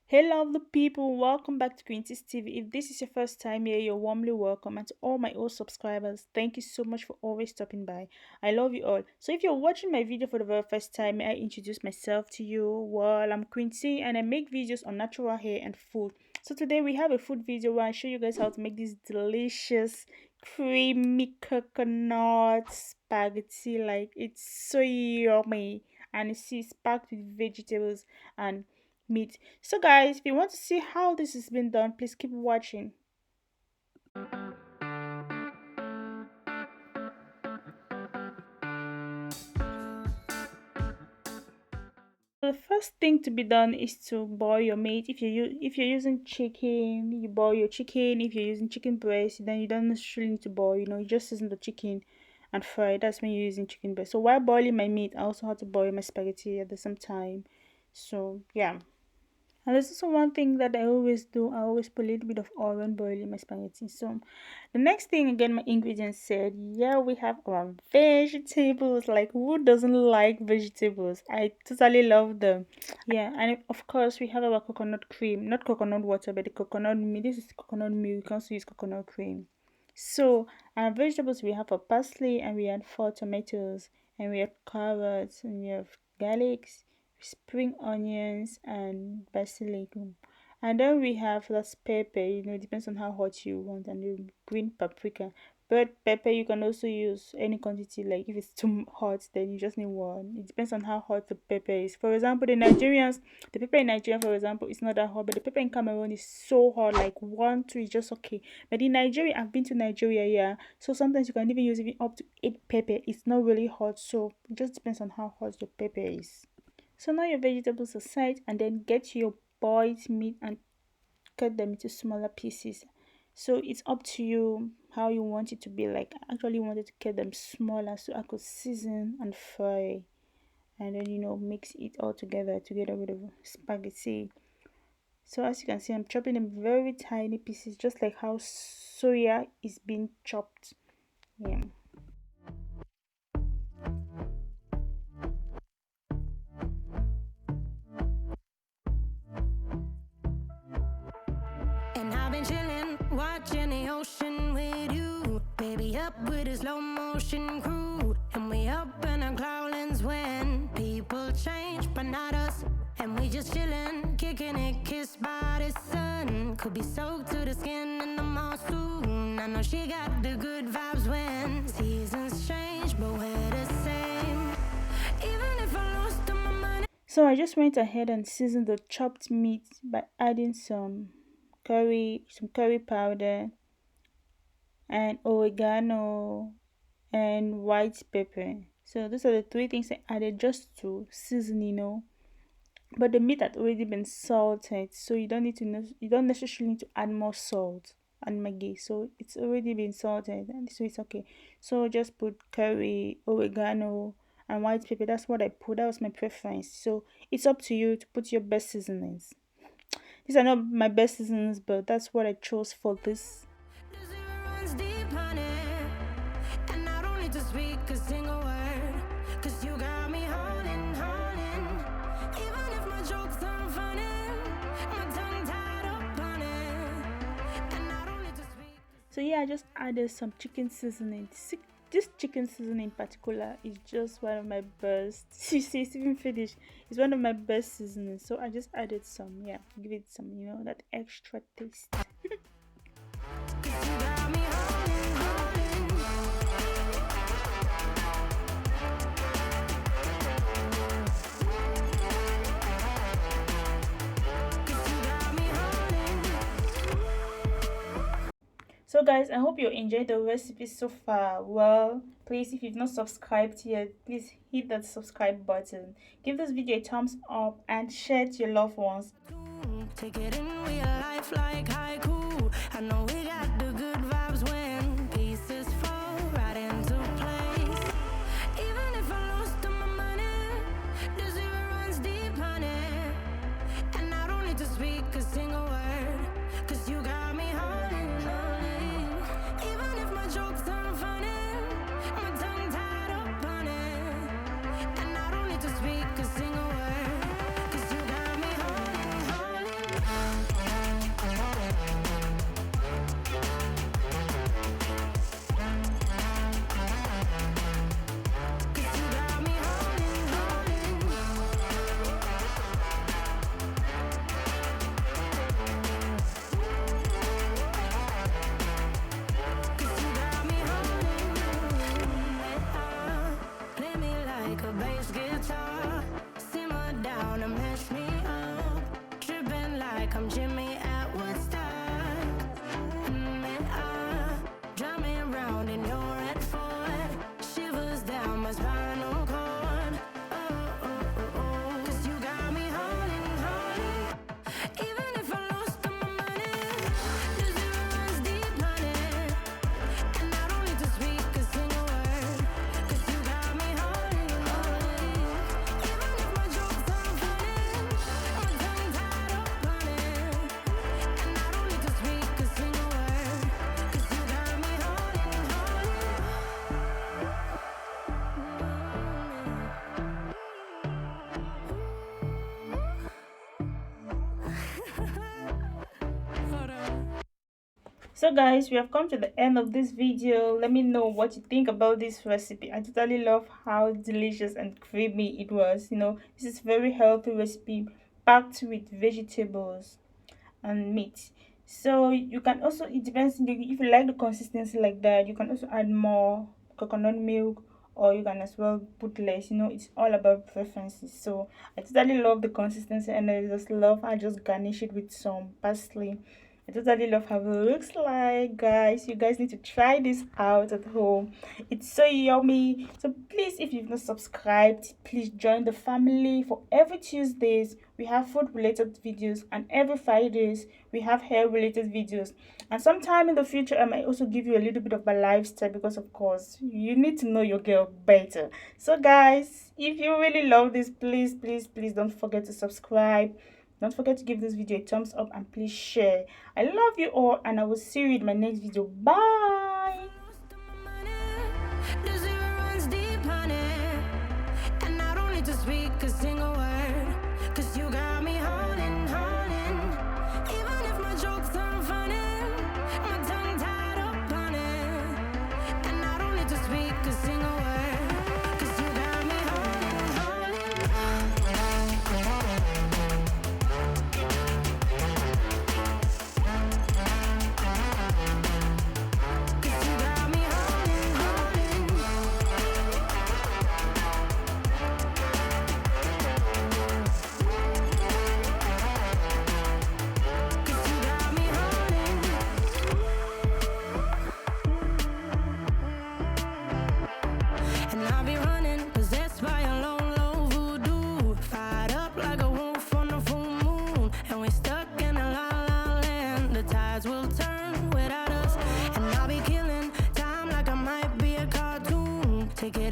Hey, lovely people, welcome back to Quincy's TV. If this is your first time here, you're warmly welcome. And to all my old subscribers, thank you so much for always stopping by. I love you all. So, if you're watching my video for the very first time, may I introduce myself to you? Well, I'm Quincy and I make videos on natural hair and food. So, today we have a food video where I show you guys how to make this delicious, creamy coconut spaghetti. Like, it's so yummy and it's packed with vegetables and meat. So guys, if you want to see how this has been done, please keep watching. The first thing to be done is to boil your meat. If you're using chicken, you boil your chicken. If you're using chicken breast, then you don't necessarily need to boil. You just season the chicken and fry it. That's when you're using chicken breast. So while boiling my meat, I also had to boil my spaghetti at the same time. So yeah. And there's also one thing that I always do. I always put a little bit of oil when boiling my spaghetti. So the next thing again, my ingredients said, yeah, we have our vegetables. Like who doesn't like vegetables? I totally love them. Yeah, and of course we have our coconut cream, not coconut water, but the coconut milk. This is coconut milk. You can also use coconut cream. So our vegetables we have a parsley and we have 4 tomatoes and we have carrots and we have garlics, spring onions and basilicum. And then we have that pepper, it depends on how hot you want, and the green paprika. But pepper you can also use any quantity, like if it's too hot, then you just need one. It depends on how hot the pepper is. For example, the pepper in Nigeria, for example, is not that hot, but the pepper in Cameroon is so hot, like 1, 2 is just okay. But in Nigeria, I've been to Nigeria, yeah. So sometimes you can even use even up to 8 pepper. It's not really hot, so it just depends on how hot your pepper is. So now your vegetables aside, and then get your boiled meat and cut them into smaller pieces. So it's up to you how you want it to be. Like I actually wanted to cut them smaller so I could season and fry, and then mix it all together with the spaghetti. So as you can see, I'm chopping them very tiny pieces, just like how soya is being chopped. Yeah. And I've been chillin', watching the ocean with you. Baby, up with a slow motion crew. And we up in our cloudlands when people change, but not us. And we just chillin', kicking it, kissed by the sun. Could be soaked to the skin in the mall soon. I know she got the good vibes when seasons change, but we're the same. Even if I lost all my money. So I just went ahead and seasoned the chopped meat by adding some curry powder and oregano and white pepper. So those are the 3 things I added just to season. But the meat had already been salted, so you don't necessarily need to add more salt and maggi. So it's already been salted, and so it's okay. So just put curry, oregano, and white pepper. That's what I put. That was my preference. So it's up to you to put your best seasonings. These are not my best seasonings, but that's what I chose for this. The zero runs deep, honey. And I don't need to speak a single word. Cause you got me holding, holding. Even if my jokes aren't funny, my tongue tied up on it. And I don't need to speak. So yeah, I just added some chicken seasoning. This chicken seasoning in particular is just one of my best. You see, it's even finished. It's one of my best seasonings. So I just added some. Yeah, give it some, that extra taste. Cause you got me holding, holding. Cause you got me holding. So guys, I hope you enjoyed the recipe so far. Well, please, if you've not subscribed yet, please hit that subscribe button. Give this video a thumbs up and share it to your loved ones. Take it in real life like haiku. I know we got the good vibes when pieces fall right into place. Even if I lost all my money, the zero runs deep, honey. And I don't need to speak a single word. Cause you got me holding, holding. Even if my jokes aren't funny, my tongue tied up on it. And I don't need to speak a single word. Cause you got me holding, holding. like I'm Jimmy at Woodstock. And I drive me around in your red Ford, shivers down my spinal cord. Oh, oh, oh, oh. 'Cause you got me holding, holding. Even if I lost all my money, the zero runs deep, honey. And I don't need to speak a single word, 'cause you got me holding, holding. Even if my jokes aren't funny, my tongue tied up running. And I don't need to speak a single word, 'cause you got me holding, holding. Hold on. So guys, we have come to the end of this video. Let me know what you think about this recipe. I totally love how delicious and creamy it was. This is very healthy recipe packed with vegetables and meat. So you can also, it depends, if you like the consistency like that, you can also add more coconut milk, or you can as well put less. It's all about preferences. So I totally love the consistency, and I just love, I just garnish it with some parsley. I totally love how it looks like, guys. You guys need to try this out at home. It's so yummy. So please, if you've not subscribed, please join the family. For every Tuesdays we have food related videos, and every Fridays we have hair related videos. And sometime in the future I might also give you a little bit of my lifestyle, because of course you need to know your girl better. So guys, if you really love this, please, please, please don't forget to subscribe. Don't forget to give this video a thumbs up, and please share. I love you all, and I will see you in my next video. Bye. The zero runs deep, honey. And I don't need to speak a single word, 'cause you got me holding, holding. Even if my jokes aren't funny, my tongue tied up on it. And I don't need to speak a single word, 'cause you got me holding, holding. 'Cause you got me holding, holding. 'Cause you got me holding. And I'll be running, possessed by a low, low voodoo. Fired up like a wolf on a full moon. And we're stuck in a la la land. The tides will turn without us. And I'll be killing time like I might be a cartoon. Take it